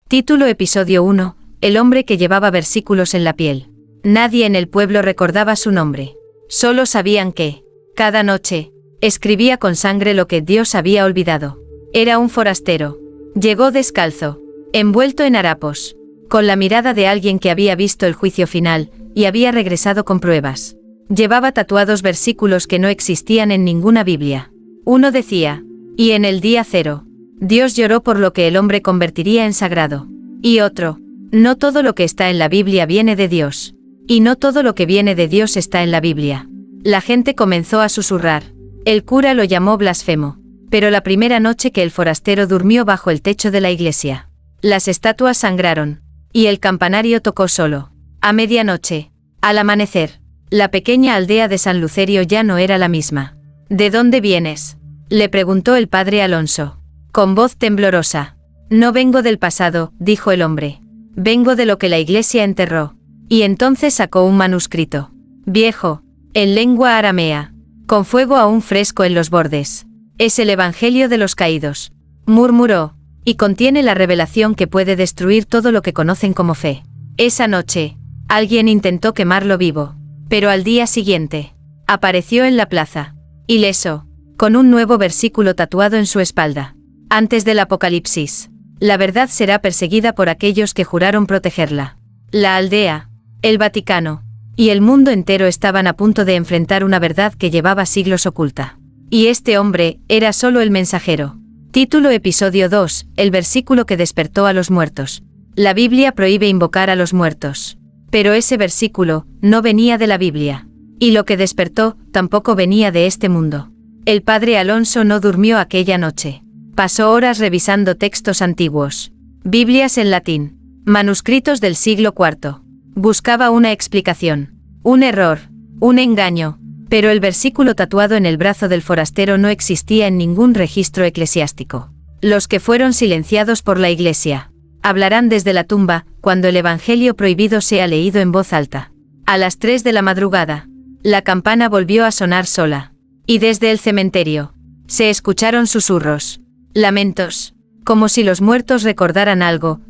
Título Episodio 1. El hombre que llevaba versículos en la piel. Nadie en el pueblo recordaba su nombre. Solo sabían que, cada noche, escribía con sangre lo que Dios había olvidado. Era un forastero. Llegó descalzo, envuelto en harapos, con la mirada de alguien que había visto el juicio final, y había regresado con pruebas. Llevaba tatuados versículos que no existían en ninguna Biblia. Uno decía, y en el día 0, Dios lloró por lo que el hombre convertiría en sagrado. Y otro, no todo lo que está en la Biblia viene de Dios. Y no todo lo que viene de Dios está en la Biblia. La gente comenzó a susurrar. El cura lo llamó blasfemo. Pero la primera noche que el forastero durmió bajo el techo de la iglesia, las estatuas sangraron, y el campanario tocó solo. A medianoche, al amanecer, la pequeña aldea de San Lucerio ya no era la misma. ¿De dónde vienes?, le preguntó el padre Alonso, con voz temblorosa. No vengo del pasado, dijo el hombre. Vengo de lo que la iglesia enterró. Y entonces sacó un manuscrito, viejo, en lengua aramea, con fuego aún fresco en los bordes. Es el Evangelio de los caídos, murmuró, y contiene la revelación que puede destruir todo lo que conocen como fe. Esa noche, alguien intentó quemarlo vivo, pero al día siguiente, apareció en la plaza, ileso, con un nuevo versículo tatuado en su espalda. Antes del Apocalipsis, la verdad será perseguida por aquellos que juraron protegerla. La aldea, el Vaticano, y el mundo entero estaban a punto de enfrentar una verdad que llevaba siglos oculta. Y este hombre era solo el mensajero. Título Episodio 2, el versículo que despertó a los muertos. La Biblia prohíbe invocar a los muertos. Pero ese versículo no venía de la Biblia. Y lo que despertó tampoco venía de este mundo. El padre Alonso no durmió aquella noche. Pasó horas revisando textos antiguos, Biblias en latín, manuscritos del siglo IV. Buscaba una explicación, un error, un engaño, pero el versículo tatuado en el brazo del forastero no existía en ningún registro eclesiástico. Los que fueron silenciados por la Iglesia hablarán desde la tumba cuando el Evangelio prohibido sea leído en voz alta. A las 3 de la madrugada, la campana volvió a sonar sola, y desde el cementerio se escucharon susurros, lamentos, como si los muertos recordaran algo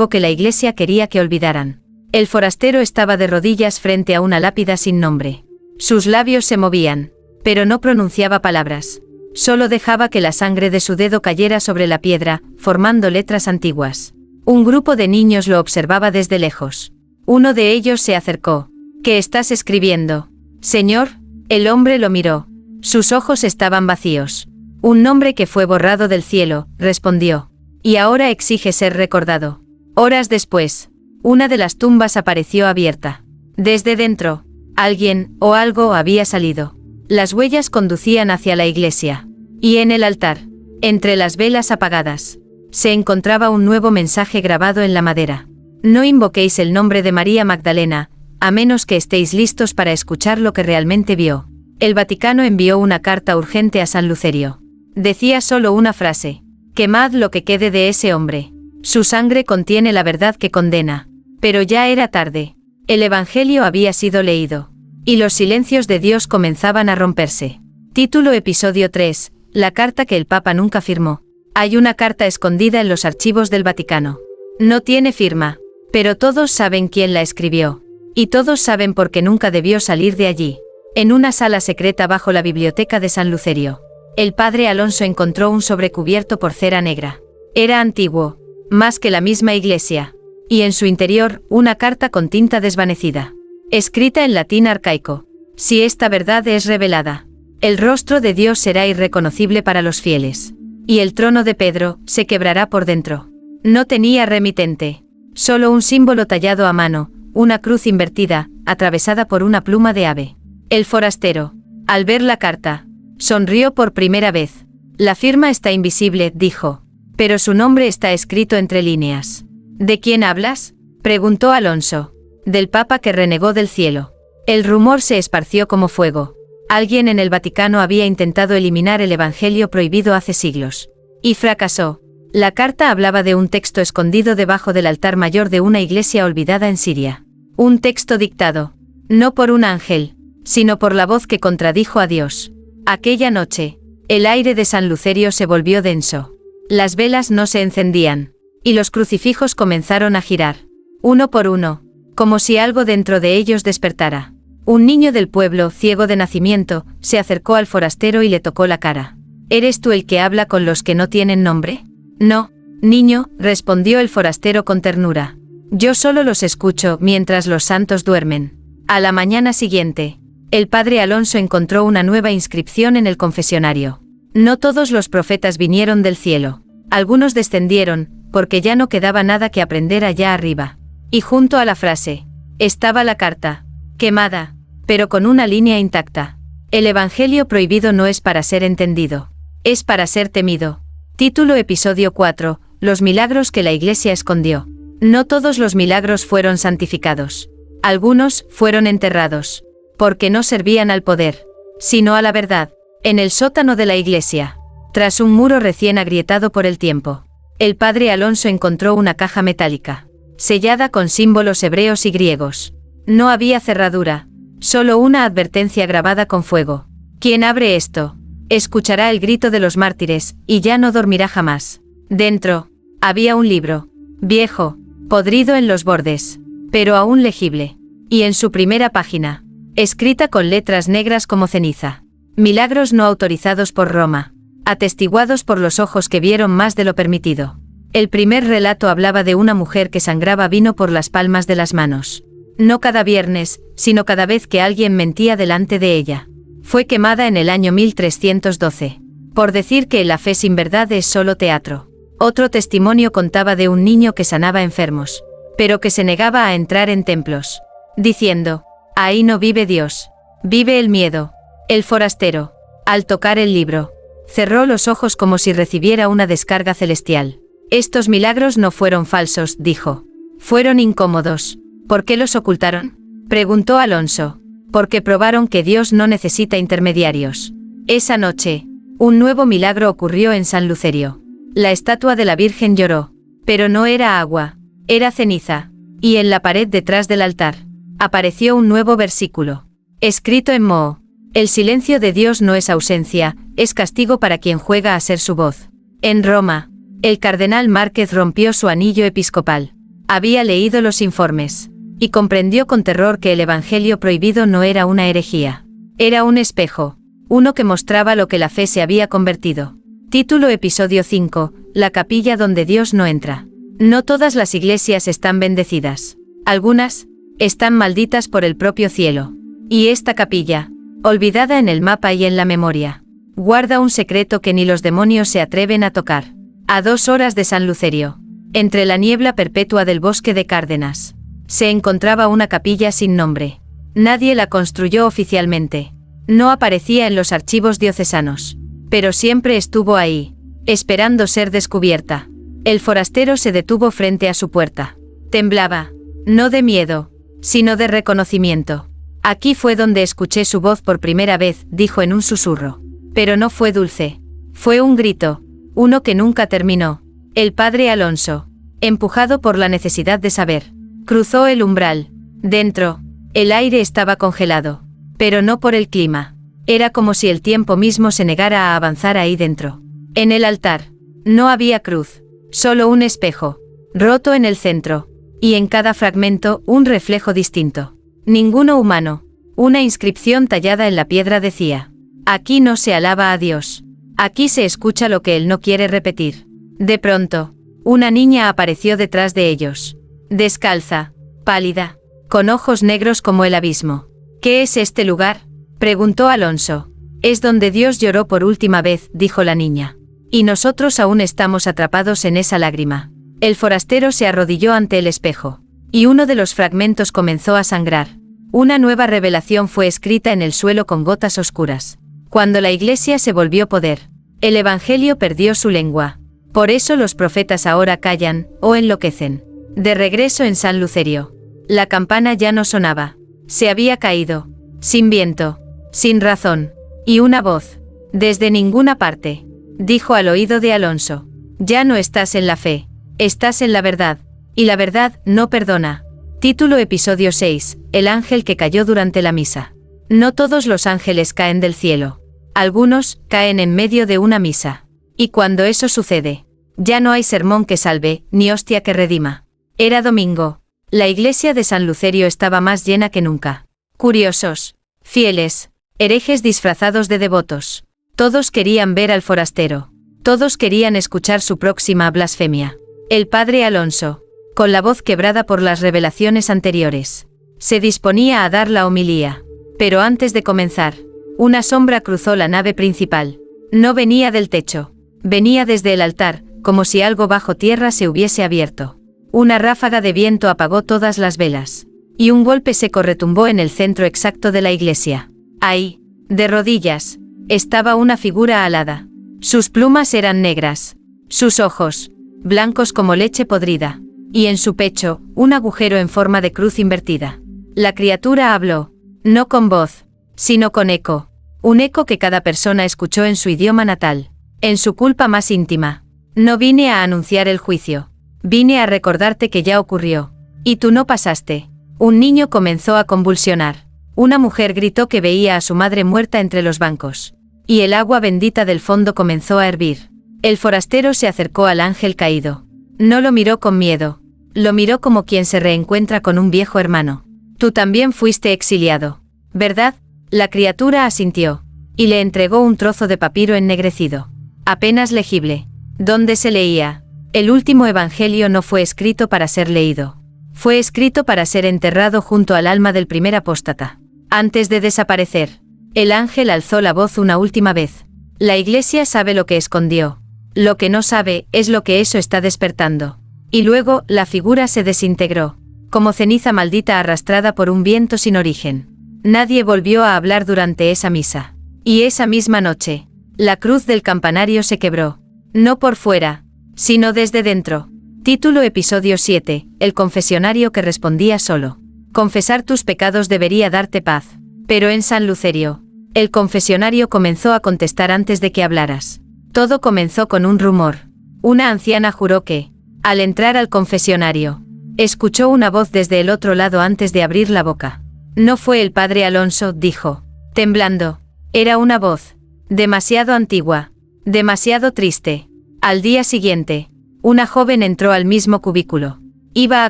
que la Iglesia quería que olvidaran. El forastero estaba de rodillas frente a una lápida sin nombre. Sus labios se movían, pero no pronunciaba palabras. Solo dejaba que la sangre de su dedo cayera sobre la piedra, formando letras antiguas. Un grupo de niños lo observaba desde lejos. Uno de ellos se acercó. ¿Qué estás escribiendo, señor? El hombre lo miró. Sus ojos estaban vacíos. Un nombre que fue borrado del cielo, respondió. Y ahora exige ser recordado. Horas después, una de las tumbas apareció abierta. Desde dentro, alguien o algo había salido. Las huellas conducían hacia la iglesia. Y en el altar, entre las velas apagadas, se encontraba un nuevo mensaje grabado en la madera. No invoquéis el nombre de María Magdalena, a menos que estéis listos para escuchar lo que realmente vio. El Vaticano envió una carta urgente a San Lucerio. Decía solo una frase: quemad lo que quede de ese hombre. Su sangre contiene la verdad que condena. Pero ya era tarde. El Evangelio había sido leído. Y los silencios de Dios comenzaban a romperse. Título Episodio 3, la carta que el Papa nunca firmó. Hay una carta escondida en los archivos del Vaticano. No tiene firma, pero todos saben quién la escribió. Y todos saben por qué nunca debió salir de allí. En una sala secreta bajo la biblioteca de San Lucerio, el padre Alonso encontró un sobre cubierto por cera negra. Era antiguo, más que la misma iglesia. Y en su interior, una carta con tinta desvanecida, escrita en latín arcaico. Si esta verdad es revelada, el rostro de Dios será irreconocible para los fieles. Y el trono de Pedro se quebrará por dentro. No tenía remitente, solo un símbolo tallado a mano, una cruz invertida, atravesada por una pluma de ave. El forastero, al ver la carta, sonrió por primera vez. La firma está invisible, dijo, pero su nombre está escrito entre líneas. ¿De quién hablas?, preguntó Alonso. Del Papa que renegó del cielo. El rumor se esparció como fuego. Alguien en el Vaticano había intentado eliminar el Evangelio prohibido hace siglos. Y fracasó. La carta hablaba de un texto escondido debajo del altar mayor de una iglesia olvidada en Siria. Un texto dictado, no por un ángel, sino por la voz que contradijo a Dios. Aquella noche, el aire de San Lucerio se volvió denso. Las velas no se encendían. y los crucifijos comenzaron a girar, uno por uno, como si algo dentro de ellos despertara. Un niño del pueblo, ciego de nacimiento, se acercó al forastero y le tocó la cara. ¿Eres tú el que habla con los que no tienen nombre? No, niño, respondió el forastero con ternura. Yo solo los escucho mientras los santos duermen. A la mañana siguiente, el padre Alonso encontró una nueva inscripción en el confesionario. No todos los profetas vinieron del cielo. Algunos descendieron, porque ya no quedaba nada que aprender allá arriba. Y junto a la frase, estaba la carta, quemada, pero con una línea intacta. El Evangelio prohibido no es para ser entendido, es para ser temido. Título Episodio 4, los milagros que la Iglesia escondió. No todos los milagros fueron santificados. Algunos fueron enterrados, porque no servían al poder, sino a la verdad, en el sótano de la Iglesia. Tras un muro recién agrietado por el tiempo, el padre Alonso encontró una caja metálica, sellada con símbolos hebreos y griegos. No había cerradura, solo una advertencia grabada con fuego. Quien abre esto, escuchará el grito de los mártires, y ya no dormirá jamás. Dentro, había un libro, viejo, podrido en los bordes, pero aún legible, y en su primera página, escrita con letras negras como ceniza, milagros no autorizados por Roma, atestiguados por los ojos que vieron más de lo permitido. El primer relato hablaba de una mujer que sangraba vino por las palmas de las manos. No cada viernes, sino cada vez que alguien mentía delante de ella. Fue quemada en el año 1312, por decir que la fe sin verdad es solo teatro. Otro testimonio contaba de un niño que sanaba enfermos, pero que se negaba a entrar en templos, diciendo, ahí no vive Dios, vive el miedo. El forastero, al tocar el libro, cerró los ojos como si recibiera una descarga celestial. Estos milagros no fueron falsos, dijo. Fueron incómodos. ¿Por qué los ocultaron?, preguntó Alonso. Porque probaron que Dios no necesita intermediarios. Esa noche, un nuevo milagro ocurrió en San Lucerio. La estatua de la Virgen lloró, pero no era agua, era ceniza, y en la pared detrás del altar, apareció un nuevo versículo, escrito en moho. El silencio de Dios no es ausencia, es castigo para quien juega a ser su voz. En Roma, el cardenal Márquez rompió su anillo episcopal. Había leído los informes, y comprendió con terror que el Evangelio prohibido no era una herejía. Era un espejo, uno que mostraba lo que la fe se había convertido. Título Episodio 5, la capilla donde Dios no entra. No todas las iglesias están bendecidas. Algunas están malditas por el propio cielo. Y esta capilla, olvidada en el mapa y en la memoria, guarda un secreto que ni los demonios se atreven a tocar. A 2 horas de San Lucerio, entre la niebla perpetua del bosque de Cárdenas, se encontraba una capilla sin nombre. Nadie la construyó oficialmente. No aparecía en los archivos diocesanos, pero siempre estuvo ahí, esperando ser descubierta. El forastero se detuvo frente a su puerta. Temblaba, no de miedo, sino de reconocimiento. Aquí fue donde escuché su voz por primera vez, dijo en un susurro. Pero no fue dulce. Fue un grito, uno que nunca terminó. El padre Alonso, empujado por la necesidad de saber, cruzó el umbral. Dentro, el aire estaba congelado, pero no por el clima. Era como si el tiempo mismo se negara a avanzar ahí dentro. En el altar, no había cruz, solo un espejo, roto en el centro, y en cada fragmento un reflejo distinto. Ninguno humano. Una inscripción tallada en la piedra decía: aquí no se alaba a Dios. Aquí se escucha lo que Él no quiere repetir. De pronto, una niña apareció detrás de ellos. Descalza, pálida, con ojos negros como el abismo. ¿Qué es este lugar?, preguntó Alonso. Es donde Dios lloró por última vez, dijo la niña. Y nosotros aún estamos atrapados en esa lágrima. El forastero se arrodilló ante el espejo, y uno de los fragmentos comenzó a sangrar. Una nueva revelación fue escrita en el suelo con gotas oscuras. Cuando la Iglesia se volvió poder, el Evangelio perdió su lengua. Por eso los profetas ahora callan, o enloquecen. De regreso en San Lucerio, la campana ya no sonaba. Se había caído, sin viento, sin razón, y una voz, desde ninguna parte, dijo al oído de Alonso: ya no estás en la fe, estás en la verdad, y la verdad no perdona. Título Episodio 6, el ángel que cayó durante la misa. No todos los ángeles caen del cielo. Algunos caen en medio de una misa. Y cuando eso sucede, Ya no hay sermón que salve, ni hostia que redima. Era domingo. La iglesia de San Lucerio estaba más llena que nunca. Curiosos, fieles, herejes disfrazados de devotos. Todos querían ver al forastero. Todos querían escuchar su próxima blasfemia. El padre Alonso, con la voz quebrada por las revelaciones anteriores, se disponía a dar la homilía. Pero antes de comenzar, una sombra cruzó la nave principal. No venía del techo. Venía desde el altar, como si algo bajo tierra se hubiese abierto. Una ráfaga de viento apagó todas las velas. Y un golpe seco retumbó en el centro exacto de la iglesia. Ahí, de rodillas, estaba una figura alada. Sus plumas eran negras. Sus ojos, blancos como leche podrida. Y en su pecho, un agujero en forma de cruz invertida. La criatura habló, no con voz, sino con eco. Un eco que cada persona escuchó en su idioma natal, en su culpa más íntima. No vine a anunciar el juicio. Vine a recordarte que ya ocurrió. Y tú no pasaste. Un niño comenzó a convulsionar. Una mujer gritó que veía a su madre muerta entre los bancos. Y el agua bendita del fondo comenzó a hervir. El forastero se acercó al ángel caído. No lo miró con miedo. Lo miró como quien se reencuentra con un viejo hermano. Tú también fuiste exiliado, ¿verdad? La criatura asintió. Y le entregó un trozo de papiro ennegrecido. Apenas legible. Donde se leía: el último evangelio no fue escrito para ser leído. Fue escrito para ser enterrado junto al alma del primer apóstata. Antes de desaparecer, el ángel alzó la voz una última vez. La iglesia sabe lo que escondió. Lo que no sabe es lo que eso está despertando. Y luego, la figura se desintegró, como ceniza maldita arrastrada por un viento sin origen. Nadie volvió a hablar durante esa misa. Y esa misma noche, la cruz del campanario se quebró. No por fuera, sino desde dentro. Título Episodio 7, el confesionario que respondía solo. Confesar tus pecados debería darte paz. Pero en San Lucerio, el confesionario comenzó a contestar antes de que hablaras. Todo comenzó con un rumor. Una anciana juró que, al entrar al confesionario, escuchó una voz desde el otro lado antes de abrir la boca. No fue el padre Alonso, dijo, temblando. Era una voz demasiado antigua, demasiado triste. Al día siguiente, una joven entró al mismo cubículo. Iba a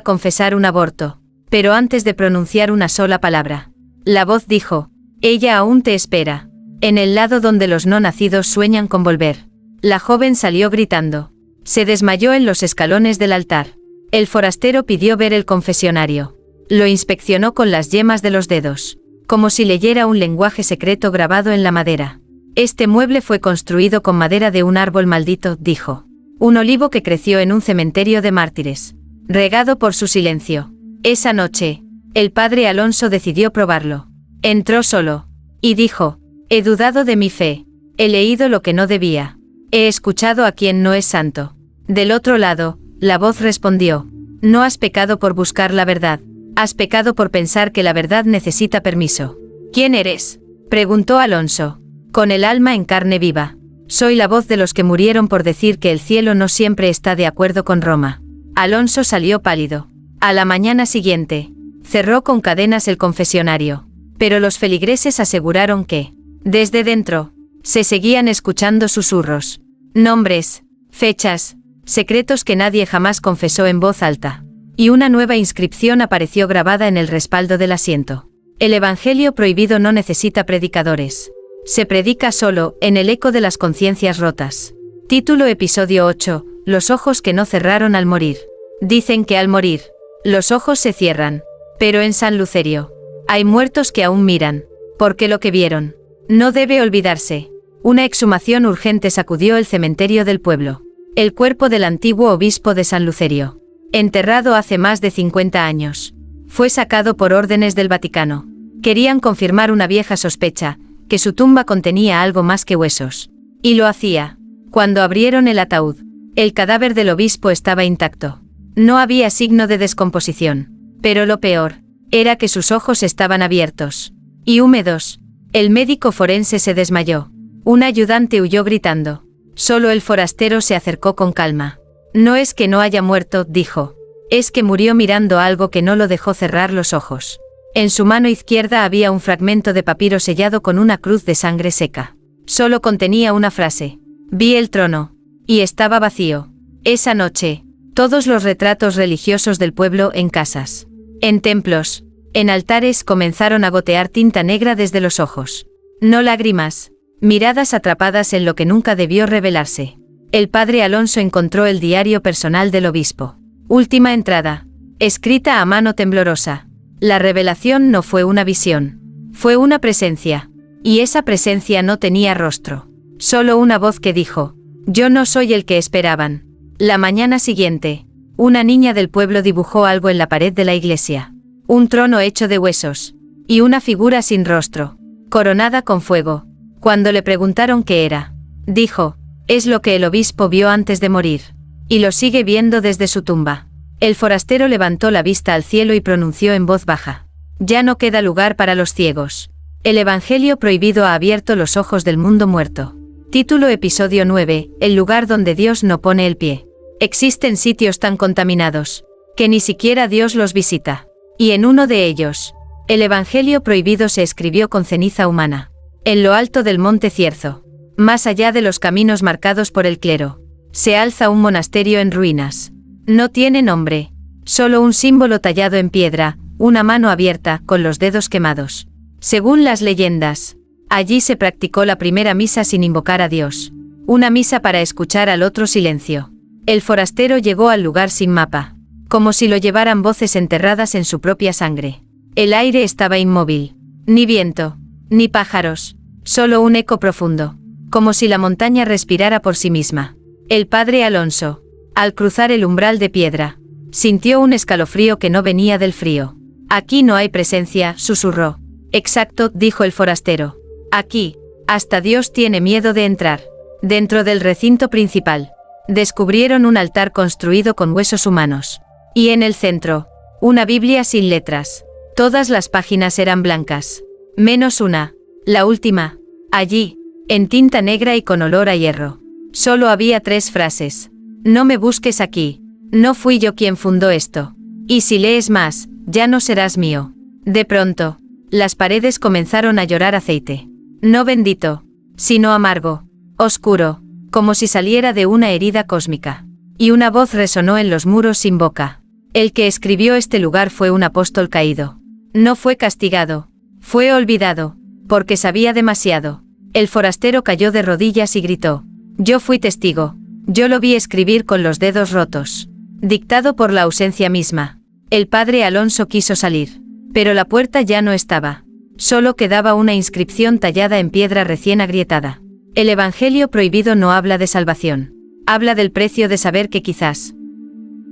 confesar un aborto, pero antes de pronunciar una sola palabra, la voz dijo, ella aún te espera, en el lado donde los no nacidos sueñan con volver. La joven salió gritando. Se desmayó en los escalones del altar. El forastero pidió ver el confesionario. Lo inspeccionó con las yemas de los dedos, como si leyera un lenguaje secreto grabado en la madera. Este mueble fue construido con madera de un árbol maldito, dijo. Un olivo que creció en un cementerio de mártires, regado por su silencio. Esa noche, el padre Alonso decidió probarlo. Entró solo, y dijo, he dudado de mi fe, he leído lo que no debía, he escuchado a quien no es santo. Del otro lado, la voz respondió, no has pecado por buscar la verdad, has pecado por pensar que la verdad necesita permiso. ¿Quién eres?, preguntó Alonso, con el alma en carne viva. Soy la voz de los que murieron por decir que el cielo no siempre está de acuerdo con Roma. Alonso salió pálido. A la mañana siguiente, cerró con cadenas el confesionario, pero los feligreses aseguraron que, desde dentro, se seguían escuchando susurros, nombres, fechas, secretos que nadie jamás confesó en voz alta. Y una nueva inscripción apareció grabada en el respaldo del asiento. El evangelio prohibido no necesita predicadores. Se predica solo, en el eco de las conciencias rotas. Título Episodio 8, los ojos que no cerraron al morir. Dicen que al morir, los ojos se cierran. Pero en San Lucerio, hay muertos que aún miran, porque lo que vieron no debe olvidarse. Una exhumación urgente sacudió el cementerio del pueblo. El cuerpo del antiguo obispo de San Lucerio, enterrado hace más de 50 años, fue sacado por órdenes del Vaticano. Querían confirmar una vieja sospecha, que su tumba contenía algo más que huesos. Y lo hacía. Cuando abrieron el ataúd, el cadáver del obispo estaba intacto. No había signo de descomposición. Pero lo peor, era que sus ojos estaban abiertos y húmedos. El médico forense se desmayó. Un ayudante huyó gritando. Solo el forastero se acercó con calma. No es que no haya muerto, dijo. Es que murió mirando algo que no lo dejó cerrar los ojos. En su mano izquierda había un fragmento de papiro sellado con una cruz de sangre seca. Solo contenía una frase. Vi el trono. Y estaba vacío. Esa noche, todos los retratos religiosos del pueblo en casas, en templos, en altares comenzaron a gotear tinta negra desde los ojos. No lágrimas, miradas atrapadas en lo que nunca debió revelarse. El padre Alonso encontró el diario personal del obispo. Última entrada, escrita a mano temblorosa. La revelación no fue una visión, fue una presencia. Y esa presencia no tenía rostro. Solo una voz que dijo: yo no soy el que esperaban. La mañana siguiente, una niña del pueblo dibujó algo en la pared de la iglesia. Un trono hecho de huesos. Y una figura sin rostro, coronada con fuego. Cuando le preguntaron qué era, dijo: es lo que el obispo vio antes de morir. Y lo sigue viendo desde su tumba. El forastero levantó la vista al cielo y pronunció en voz baja: ya no queda lugar para los ciegos. El Evangelio prohibido ha abierto los ojos del mundo muerto. Título Episodio 9, el lugar donde Dios no pone el pie. Existen sitios tan contaminados, que ni siquiera Dios los visita. Y en uno de ellos, el Evangelio prohibido se escribió con ceniza humana. En lo alto del monte Cierzo, más allá de los caminos marcados por el clero, se alza un monasterio en ruinas. No tiene nombre, solo un símbolo tallado en piedra, una mano abierta, con los dedos quemados. Según las leyendas, allí se practicó la primera misa sin invocar a Dios. Una misa para escuchar al otro silencio. El forastero llegó al lugar sin mapa, como si lo llevaran voces enterradas en su propia sangre. El aire estaba inmóvil. Ni viento, ni pájaros, solo un eco profundo, como si la montaña respirara por sí misma. El padre Alonso, al cruzar el umbral de piedra, sintió un escalofrío que no venía del frío. Aquí no hay presencia, susurró. Exacto, dijo el forastero. Aquí, hasta Dios tiene miedo de entrar. Dentro del recinto principal, descubrieron un altar construido con huesos humanos. Y en el centro, una Biblia sin letras. Todas las páginas eran blancas. Menos una, la última. Allí, en tinta negra y con olor a hierro, solo había 3 frases. No me busques aquí. No fui yo quien fundó esto. Y si lees más, ya no serás mío. De pronto, las paredes comenzaron a llorar aceite. No bendito, sino amargo, oscuro, como si saliera de una herida cósmica. Y una voz resonó en los muros sin boca. El que escribió este lugar fue un apóstol caído. No fue castigado, fue olvidado, porque sabía demasiado. El forastero cayó de rodillas y gritó: yo fui testigo, yo lo vi escribir con los dedos rotos. Dictado por la ausencia misma. El padre Alonso quiso salir, pero la puerta ya no estaba. Solo quedaba una inscripción tallada en piedra recién agrietada. El Evangelio prohibido no habla de salvación. Habla del precio de saber que quizás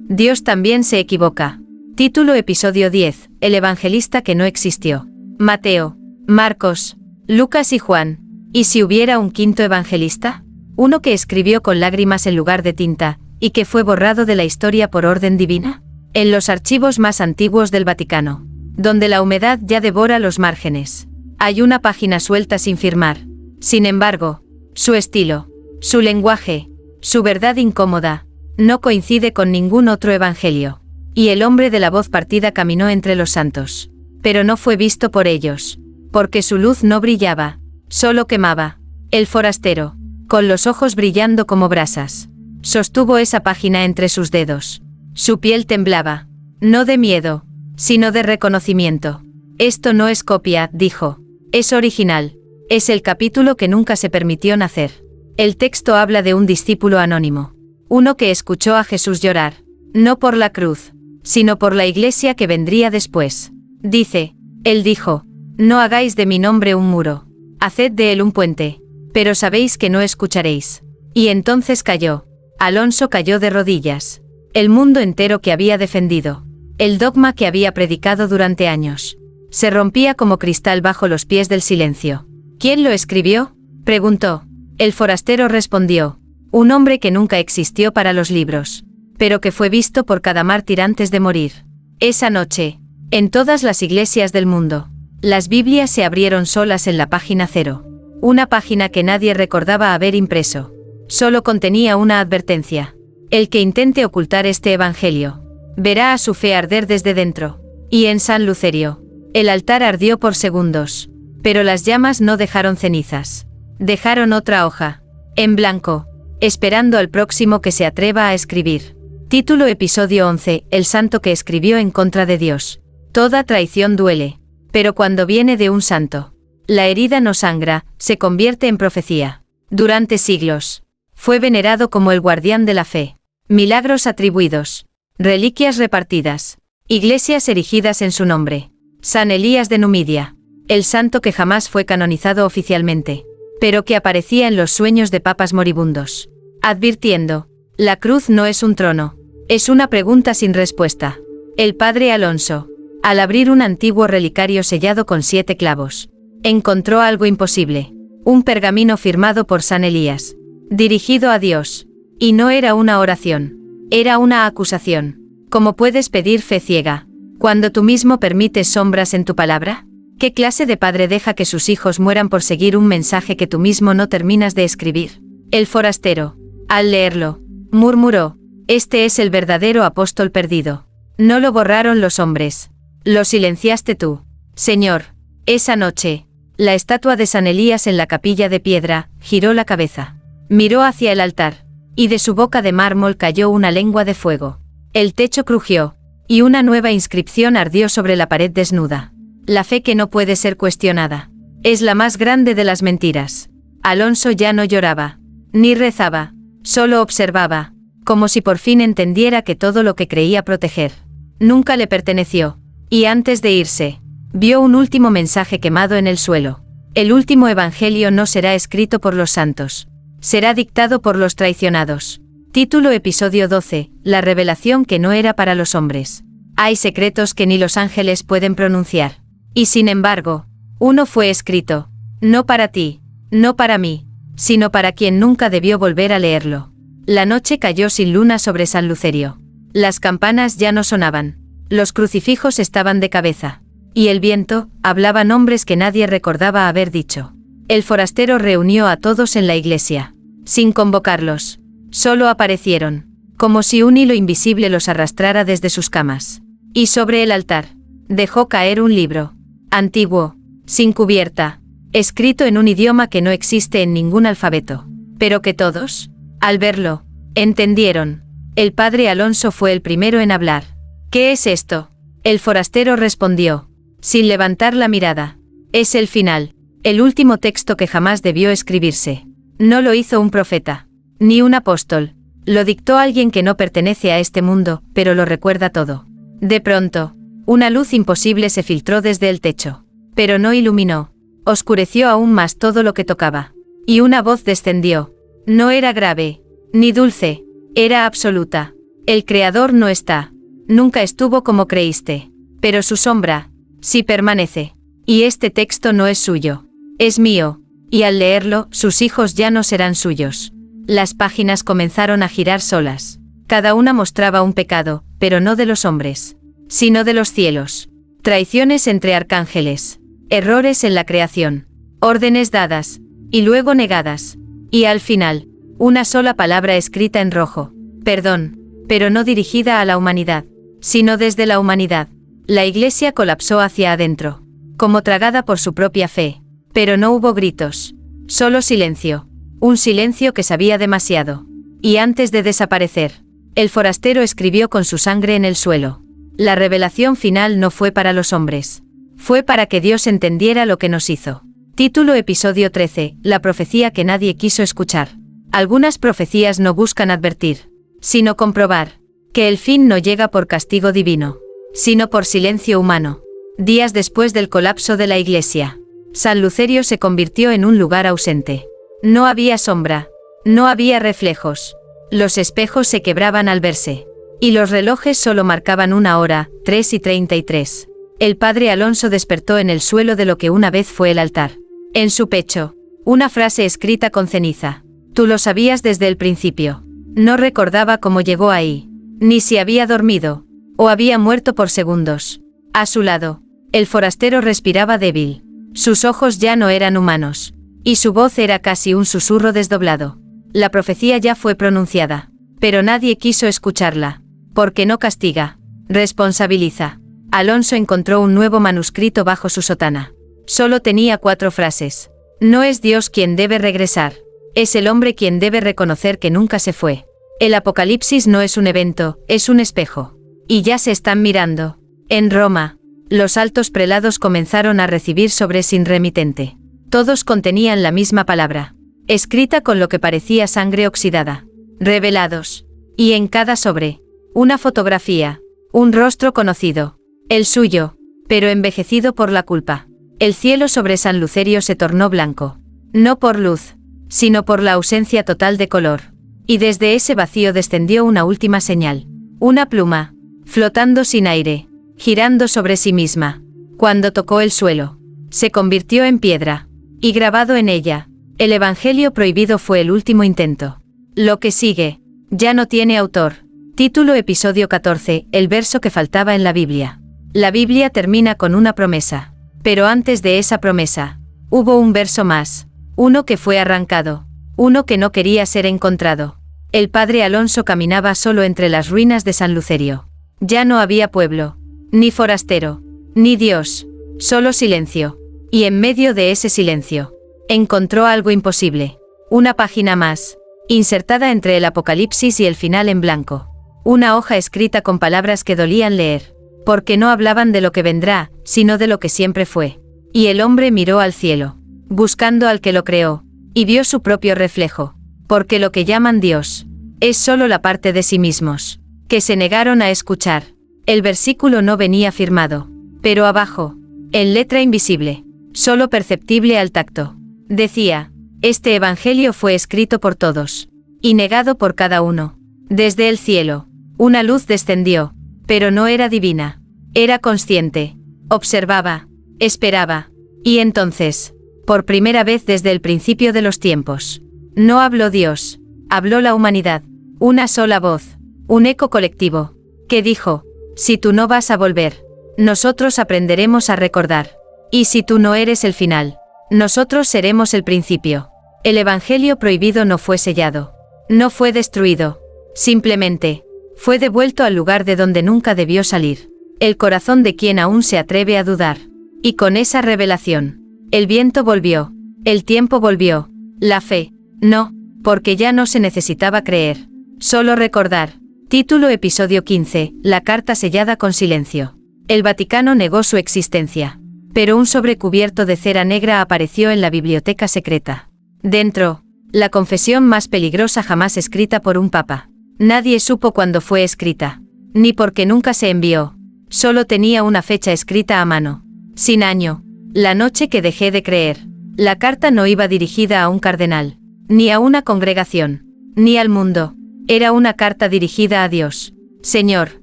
Dios también se equivoca. Título Episodio 10, el evangelista que no existió. Mateo, Marcos, Lucas y Juan. ¿Y si hubiera un quinto evangelista? Uno que escribió con lágrimas en lugar de tinta, y que fue borrado de la historia por orden divina. En los archivos más antiguos del Vaticano, donde la humedad ya devora los márgenes, hay una página suelta sin firmar. Sin embargo, su estilo, su lenguaje, su verdad incómoda, no coincide con ningún otro evangelio. Y el hombre de la voz partida caminó entre los santos, pero no fue visto por ellos, porque su luz no brillaba, solo quemaba. El forastero, con los ojos brillando como brasas, sostuvo esa página entre sus dedos. Su piel temblaba, no de miedo, sino de reconocimiento. Esto no es copia, dijo, es original, es el capítulo que nunca se permitió nacer. El texto habla de un discípulo anónimo, uno que escuchó a Jesús llorar, no por la cruz, sino por la iglesia que vendría después. Dice, él dijo: no hagáis de mi nombre un muro, haced de él un puente, pero sabéis que no escucharéis. Y entonces cayó. Alonso cayó de rodillas. El mundo entero que había defendido, el dogma que había predicado durante años, se rompía como cristal bajo los pies del silencio. ¿Quién lo escribió?, preguntó. El forastero respondió: un hombre que nunca existió para los libros, pero que fue visto por cada mártir antes de morir. Esa noche, en todas las iglesias del mundo, las Biblias se abrieron solas en la página 0. Una página que nadie recordaba haber impreso. Solo contenía una advertencia. El que intente ocultar este evangelio, verá a su fe arder desde dentro. Y en San Lucerio, el altar ardió por segundos, pero las llamas no dejaron cenizas. Dejaron otra hoja, en blanco, esperando al próximo que se atreva a escribir. Título Episodio 11, el santo que escribió en contra de Dios. Toda traición duele. Pero cuando viene de un santo, la herida no sangra, se convierte en profecía. Durante siglos, fue venerado como el guardián de la fe. Milagros atribuidos, reliquias repartidas, iglesias erigidas en su nombre. San Elías de Numidia, el santo que jamás fue canonizado oficialmente, pero que aparecía en los sueños de papas moribundos, advirtiendo: la cruz no es un trono, es una pregunta sin respuesta. El padre Alonso, al abrir un antiguo relicario sellado con 7 clavos, encontró algo imposible: un pergamino firmado por San Elías, dirigido a Dios. Y no era una oración, era una acusación. ¿Cómo puedes pedir fe ciega, cuando tú mismo permites sombras en tu palabra? ¿Qué clase de padre deja que sus hijos mueran por seguir un mensaje que tú mismo no terminas de escribir? El forastero, al leerlo, murmuró: este es el verdadero apóstol perdido. No lo borraron los hombres, lo silenciaste tú, Señor. Esa noche, la estatua de San Elías en la capilla de piedra giró la cabeza, miró hacia el altar, y de su boca de mármol cayó una lengua de fuego. El techo crujió, y una nueva inscripción ardió sobre la pared desnuda. La fe que no puede ser cuestionada es la más grande de las mentiras. Alonso ya no lloraba, ni rezaba, solo observaba, como si por fin entendiera que todo lo que creía proteger nunca le perteneció. Y antes de irse, vio un último mensaje quemado en el suelo. El último evangelio no será escrito por los santos, será dictado por los traicionados. Título Episodio 12, la revelación que no era para los hombres. Hay secretos que ni los ángeles pueden pronunciar. Y sin embargo, uno fue escrito, no para ti, no para mí, sino para quien nunca debió volver a leerlo. La noche cayó sin luna sobre San Lucerio. Las campanas ya no sonaban, los crucifijos estaban de cabeza, y el viento hablaba nombres que nadie recordaba haber dicho. El forastero reunió a todos en la iglesia, sin convocarlos. Solo aparecieron, como si un hilo invisible los arrastrara desde sus camas. Y sobre el altar, dejó caer un libro, antiguo, sin cubierta, escrito en un idioma que no existe en ningún alfabeto, pero que todos, al verlo, entendieron. El padre Alonso fue el primero en hablar. ¿Qué es esto? El forastero respondió, sin levantar la mirada. Es el final, el último texto que jamás debió escribirse. No lo hizo un profeta, ni un apóstol. Lo dictó alguien que no pertenece a este mundo, pero lo recuerda todo. De pronto, una luz imposible se filtró desde el techo, pero no iluminó, oscureció aún más todo lo que tocaba. Y una voz descendió. No era grave, ni dulce, era absoluta. El Creador no está, nunca estuvo como creíste, pero su sombra, sí permanece. Y este texto no es suyo, es mío, y al leerlo, sus hijos ya no serán suyos. Las páginas comenzaron a girar solas. Cada una mostraba un pecado, pero no de los hombres, sino de los cielos. Traiciones entre arcángeles, errores en la creación, órdenes dadas, y luego negadas. Y al final, una sola palabra escrita en rojo: perdón, pero no dirigida a la humanidad, sino desde la humanidad. La iglesia colapsó hacia adentro, como tragada por su propia fe. Pero no hubo gritos, solo silencio, un silencio que sabía demasiado. Y antes de desaparecer, el forastero escribió con su sangre en el suelo: la revelación final no fue para los hombres, fue para que Dios entendiera lo que nos hizo. Título Episodio 13, la profecía que nadie quiso escuchar. Algunas profecías no buscan advertir, sino comprobar, que el fin no llega por castigo divino, sino por silencio humano. Días después del colapso de la iglesia, San Lucerio se convirtió en un lugar ausente. No había sombra, no había reflejos. Los espejos se quebraban al verse, y los relojes solo marcaban una hora, 3:33. El padre Alonso despertó en el suelo de lo que una vez fue el altar. En su pecho, una frase escrita con ceniza. Tú lo sabías desde el principio. No recordaba cómo llegó ahí, ni si había dormido, o había muerto por segundos. A su lado, el forastero respiraba débil. Sus ojos ya no eran humanos, y su voz era casi un susurro desdoblado. La profecía ya fue pronunciada, pero nadie quiso escucharla, porque no castiga, responsabiliza. Alonso encontró un nuevo manuscrito bajo su sotana. Solo tenía 4 frases. No es Dios quien debe regresar. Es el hombre quien debe reconocer que nunca se fue. El Apocalipsis no es un evento, es un espejo. Y ya se están mirando. En Roma, los altos prelados comenzaron a recibir sobres sin remitente. Todos contenían la misma palabra, escrita con lo que parecía sangre oxidada. Revelados. Y en cada sobre, una fotografía, un rostro conocido. El suyo, pero envejecido por la culpa. El cielo sobre San Lucerio se tornó blanco. No por luz, sino por la ausencia total de color. Y desde ese vacío descendió una última señal. Una pluma, flotando sin aire, girando sobre sí misma. Cuando tocó el suelo, se convirtió en piedra. Y grabado en ella, el Evangelio prohibido fue el último intento. Lo que sigue, ya no tiene autor. Título Episodio 14, el verso que faltaba en la Biblia. La Biblia termina con una promesa. Pero antes de esa promesa, hubo un verso más. Uno que fue arrancado. Uno que no quería ser encontrado. El padre Alonso caminaba solo entre las ruinas de San Lucerio. Ya no había pueblo, ni forastero, ni Dios, solo silencio. Y en medio de ese silencio, encontró algo imposible. Una página más, insertada entre el Apocalipsis y el final en blanco. Una hoja escrita con palabras que dolían leer, porque no hablaban de lo que vendrá, sino de lo que siempre fue. Y el hombre miró al cielo, buscando al que lo creó, y vio su propio reflejo, porque lo que llaman Dios, es solo la parte de sí mismos, que se negaron a escuchar. El versículo no venía firmado, pero abajo, en letra invisible, solo perceptible al tacto, decía: este Evangelio fue escrito por todos, y negado por cada uno. Desde el cielo, una luz descendió, pero no era divina, era consciente, observaba, esperaba, y entonces, por primera vez desde el principio de los tiempos, no habló Dios, habló la humanidad, una sola voz, un eco colectivo, que dijo: si tú no vas a volver, nosotros aprenderemos a recordar. Y si tú no eres el final, nosotros seremos el principio. El Evangelio prohibido no fue sellado, no fue destruido, simplemente, fue devuelto al lugar de donde nunca debió salir, el corazón de quien aún se atreve a dudar. Y con esa revelación, el viento volvió, el tiempo volvió, la fe, no, porque ya no se necesitaba creer, solo recordar. Título Episodio 15, la carta sellada con silencio. El Vaticano negó su existencia, pero un sobre cubierto de cera negra apareció en la biblioteca secreta. Dentro, la confesión más peligrosa jamás escrita por un papa. Nadie supo cuándo fue escrita, ni por qué nunca se envió. Solo tenía una fecha escrita a mano. Sin año, la noche que dejé de creer. La carta no iba dirigida a un cardenal, ni a una congregación, ni al mundo. Era una carta dirigida a Dios. Señor,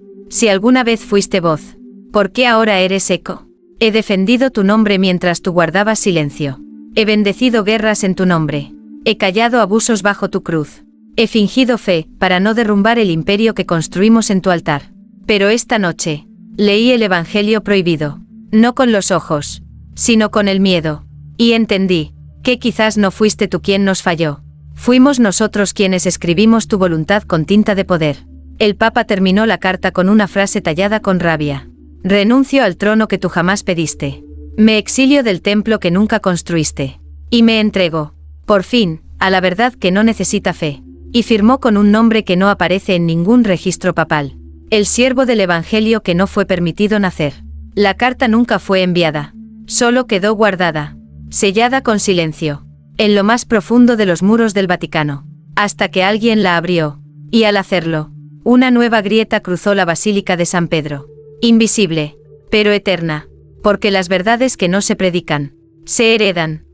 si alguna vez fuiste voz, ¿por qué ahora eres eco? He defendido tu nombre mientras tú guardabas silencio. He bendecido guerras en tu nombre. He callado abusos bajo tu cruz. He fingido fe, para no derrumbar el imperio que construimos en tu altar. Pero esta noche, leí el Evangelio prohibido. No con los ojos, sino con el miedo. Y entendí, que quizás no fuiste tú quien nos falló. Fuimos nosotros quienes escribimos tu voluntad con tinta de poder. El Papa terminó la carta con una frase tallada con rabia. Renuncio al trono que tú jamás pediste. Me exilio del templo que nunca construiste. Y me entrego, por fin, a la verdad que no necesita fe. Y firmó con un nombre que no aparece en ningún registro papal. El siervo del Evangelio que no fue permitido nacer. La carta nunca fue enviada. Solo quedó guardada, sellada con silencio, en lo más profundo de los muros del Vaticano, hasta que alguien la abrió. Y al hacerlo, una nueva grieta cruzó la Basílica de San Pedro. Invisible, pero eterna, porque las verdades que no se predican, se heredan.